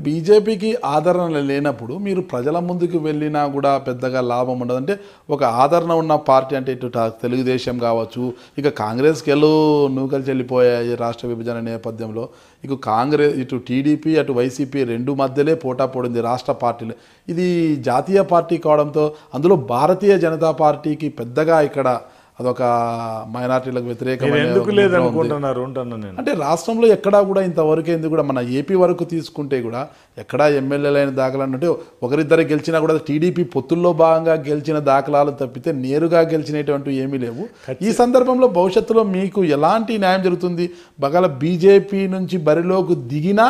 బీజేపీకి ఆదరణ లేనప్పుడు మీరు ప్రజల ముందుకు వెళ్ళినా కూడా పెద్దగా లాభం ఉండదు. అంటే ఒక ఆదరణ ఉన్న పార్టీ అంటే ఇటు తెలుగుదేశం కావచ్చు, ఇక కాంగ్రెస్కి నూకలు చెల్లిపోయాయి రాష్ట్ర విభజన నేపథ్యంలో. ఇక కాంగ్రెస్ ఇటు టీడీపీ అటు వైసీపీ రెండు మధ్యలే పోటా పడింది రాష్ట్ర పార్టీలు. ఇది జాతీయ పార్టీ కావడంతో అందులో భారతీయ జనతా పార్టీకి పెద్దగా ఇక్కడ అదొక మైనార్టీలకు వ్యతిరేకమైన ఎందుకు లేదనుకుంటున్నారు నేను. అంటే రాష్ట్రంలో ఎక్కడా కూడా ఇంతవరకు ఎందుకు కూడా మన ఏపీ వరకు తీసుకుంటే కూడా ఎక్కడా ఎమ్మెల్యేలైన దాఖలాలు అంటే ఒకరిద్దరు గెలిచినా కూడా టీడీపీ పొత్తుల్లో భాగంగా గెలిచిన దాఖలాలు తప్పితే నేరుగా గెలిచినటువంటి ఏమీ లేవు. ఈ సందర్భంలో భవిష్యత్తులో మీకు ఎలాంటి న్యాయం జరుగుతుంది? బగల బీజేపీ నుంచి బరిలోకి దిగినా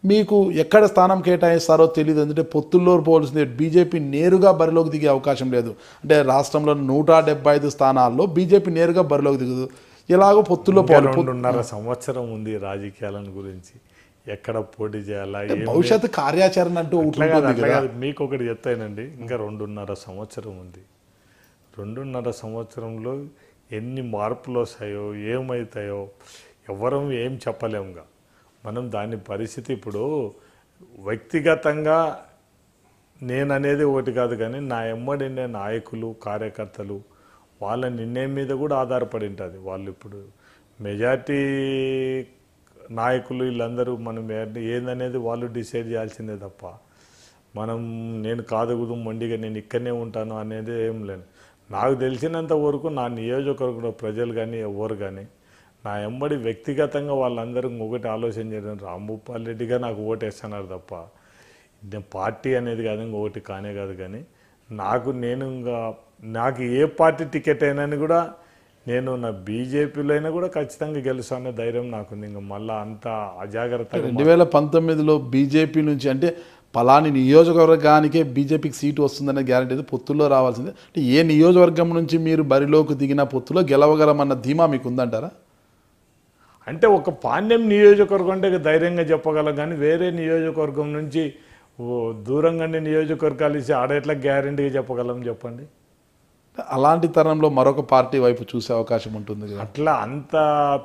మీకు ఎక్కడ స్థానం కేటాయిస్తారో తెలియదు. ఎందుకంటే పొత్తుల్లో పోల్సింది బీజేపీ నేరుగా బరిలోకి దిగే అవకాశం లేదు. అంటే రాష్ట్రంలో 175 స్థానాల్లో బీజేపీ నేరుగా బరిలోకి దిగదు. ఎలాగో పొత్తుల్లో 2.5 సంవత్సరం ఉంది రాజకీయాల గురించి, ఎక్కడ పోటీ చేయాలా, భవిష్యత్తు కార్యాచరణ అంటూ మీకు ఒకటి చెప్తానండి. ఇంకా 2.5 సంవత్సరం ఉంది. 2.5 సంవత్సరంలో ఎన్ని మార్పులు వస్తాయో ఏమవుతాయో ఎవరం ఏం చెప్పలేముగా. మనం దాని పరిస్థితి ఇప్పుడు వ్యక్తిగతంగా నేననేది ఒకటి కాదు, కానీ నా ఎమ్మడినే నాయకులు కార్యకర్తలు వాళ్ళ నిర్ణయం మీద కూడా ఆధారపడి ఉంటుంది. వాళ్ళు ఇప్పుడు మెజార్టీ నాయకులు వీళ్ళందరూ మనం ఏందనేది వాళ్ళు డిసైడ్ చేయాల్సిందే తప్ప మనం నేను కాదు మొండిగా నేను ఇక్కడనే ఉంటాను అనేది ఏం లేదు. నాకు తెలిసినంత వరకు నా నియోజకవర్గంలో ప్రజలు కానీ ఎవరు కానీ నా ఎంబడి వ్యక్తిగతంగా వాళ్ళందరూ ఒకటి ఆలోచన చేయడం, రాంభూపాల్ రెడ్డిగా నాకు ఓటేస్తున్నారు తప్ప నేను పార్టీ అనేది కాదు, ఇంకొకటి కానే కాదు. కానీ నాకు ఏ పార్టీ టికెట్ అయినా కూడా నేను నా బీజేపీలో అయినా కూడా ఖచ్చితంగా గెలుస్తానే ధైర్యం నాకుంది. ఇంకా మళ్ళీ అంత అజాగ్రత్తగా 2019లో బీజేపీ నుంచి అంటే పలాని నియోజకవర్గానికే బీజేపీకి సీటు వస్తుందనే గ్యారంటీ అయితే పొత్తుల్లో రావాల్సిందే. అంటే ఏ నియోజకవర్గం నుంచి మీరు బరిలోకి దిగిన పొత్తులో గెలవగలమన్న ధీమా మీకు ఉందంటారా? అంటే ఒక పాండ్యం నియోజకవర్గం అంటే ధైర్యంగా చెప్పగలం, కానీ వేరే నియోజకవర్గం నుంచి దూరంగా నియోజకవర్గాలు ఇచ్చి ఆడ ఎట్లా గ్యారంటీగా చెప్పగలం చెప్పండి. అలాంటి తరంలో మరొక పార్టీ వైపు చూసే అవకాశం ఉంటుంది. అట్లా అంత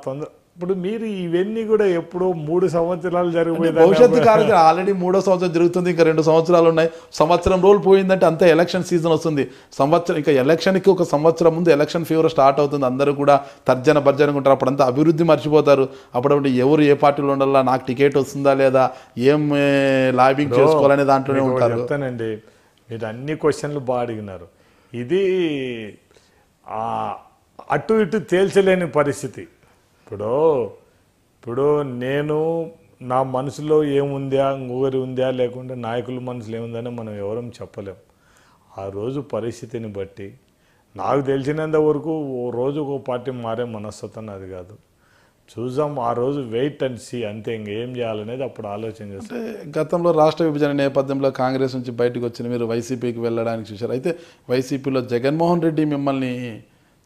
తొందర ఇప్పుడు మీరు ఇవన్నీ కూడా ఎప్పుడో 3 సంవత్సరాలు జరిగిపోయింది. భవిష్యత్తు కార్యక్రమం ఆల్రెడీ 3వ సంవత్సరం జరుగుతుంది, ఇంకా 2 సంవత్సరాలు ఉన్నాయి. సంవత్సరం రోజులు పోయిందంటే అంతే ఎలక్షన్ సీజన్ వస్తుంది. సంవత్సరం ఇంకా ఎలక్షన్కి ఒక సంవత్సరం ముందు ఎలక్షన్ ఫీవర్ స్టార్ట్ అవుతుంది. అందరూ కూడా తర్జన భర్జనగా ఉంటారు. అప్పుడంతా అభివృద్ధి మర్చిపోతారు. అప్పుడప్పుడు ఎవరు ఏ పార్టీలో ఉండాలా, నాకు టికెట్ వస్తుందా లేదా, ఏం లాబింగ్ చేసుకోవాలనే దాంట్లోనే ఉంటారు. చెప్తానండి, మీరు అన్ని క్వశ్చన్లు బాగా అడిగినారు. ఇది అటు ఇటు తేల్చలేని పరిస్థితి. ఇప్పుడు నేను నా మనసులో ఏముందా ఇంకొకరి ఉందా లేకుంటే నాయకుల మనసులో ఏముందని మనం ఎవరం చెప్పలేం. ఆ రోజు పరిస్థితిని బట్టి నాకు తెలిసినంత వరకు ఓ రోజు ఒక పార్టీ మారే మనస్తత్వం అది కాదు. చూద్దాం, ఆ రోజు వెయిట్ అండ్ సీ అంతే. ఇంకేం చేయాలనేది అప్పుడు ఆలోచన చేస్తాం. గతంలో రాష్ట్ర విభజన నేపథ్యంలో కాంగ్రెస్ నుంచి బయటకు వచ్చిన మీరు వైసీపీకి వెళ్ళడానికి చూశారు. అయితే వైసీపీలో జగన్మోహన్ రెడ్డి మిమ్మల్ని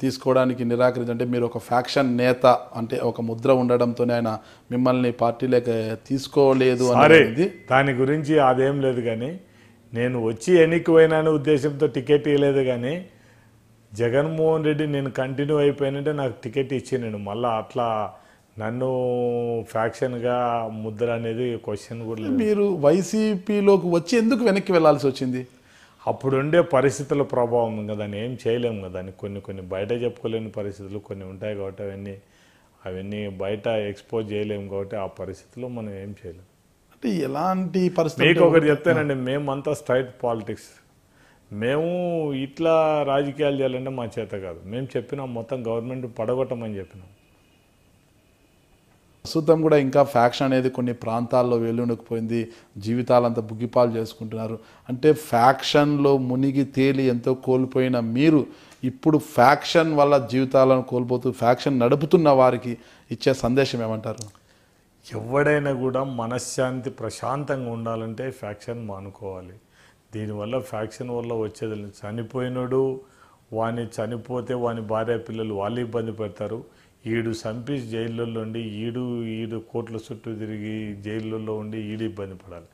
తీసుకోవడానికి నిరాకరించంటే మీరు ఒక ఫ్యాక్షన్ నేత అంటే ఒక ముద్ర ఉండడంతోనే ఆయన మిమ్మల్ని పార్టీలోకి తీసుకోలేదు అనేది. దాని గురించి అదేం లేదు, కానీ నేను వచ్చి ఎన్నికైనాను ఉద్దేశంతో టికెట్ ఇవ్వలేదు. కానీ జగన్మోహన్ రెడ్డి నేను కంటిన్యూ అయిపోయినంటే నాకు టికెట్ ఇచ్చి మళ్ళీ అట్లా నన్ను ఫ్యాక్షన్గా ముద్ర అనేది క్వశ్చన్ కూడా లేదు. మీరు వైసీపీలోకి వచ్చి ఎందుకు వెనక్కి వెళ్ళాల్సి వచ్చింది? అప్పుడుండే పరిస్థితుల ప్రభావం కదా, ఏం చేయలేము కదా. కొన్ని బయట చెప్పుకోలేని పరిస్థితులు కొన్ని ఉంటాయి కాబట్టి అవన్నీ బయట ఎక్స్పోజ్ చేయలేము కాబట్టి ఆ పరిస్థితుల్లో మనం ఏం చేయలేము. అంటే ఎలాంటి పరిస్థితి? మీకు ఒకటి చెప్తానండి, మేమంతా స్ట్రైట్ పాలిటిక్స్. మేము ఇట్లా రాజకీయాలు చేయాలంటే మా చేత కాదు. మేము చెప్పినాం మొత్తం గవర్నమెంట్ పడగొట్టమని చెప్పినాం. ప్రస్తుతం కూడా ఇంకా ఫ్యాక్షన్ అనేది కొన్ని ప్రాంతాల్లో వెలువడిపోయింది. జీవితాలంతా బుగ్గిపాలు చేసుకుంటున్నారు. అంటే ఫ్యాక్షన్లో మునిగి తేలి ఎంతో కోల్పోయిన మీరు ఇప్పుడు ఫ్యాక్షన్ వల్ల జీవితాలను కోల్పోతూ ఫ్యాక్షన్ నడుపుతున్న వారికి ఇచ్చే సందేశం ఏమంటారు? ఎవడైనా కూడా మనశ్శాంతి ప్రశాంతంగా ఉండాలంటే ఫ్యాక్షన్ మానుకోవాలి. దీనివల్ల ఫ్యాక్షన్ వల్ల వచ్చేది చనిపోయినోడు వాని చనిపోతే వాని భార్య పిల్లలు వాళ్ళు ఇబ్బంది పెడతారు. ఈడు చంపి జైల్లో ఉండి ఈడు కోట్ల చుట్టూ తిరిగి జైల్లో ఉండి ఈడు ఇబ్బంది పడాలి.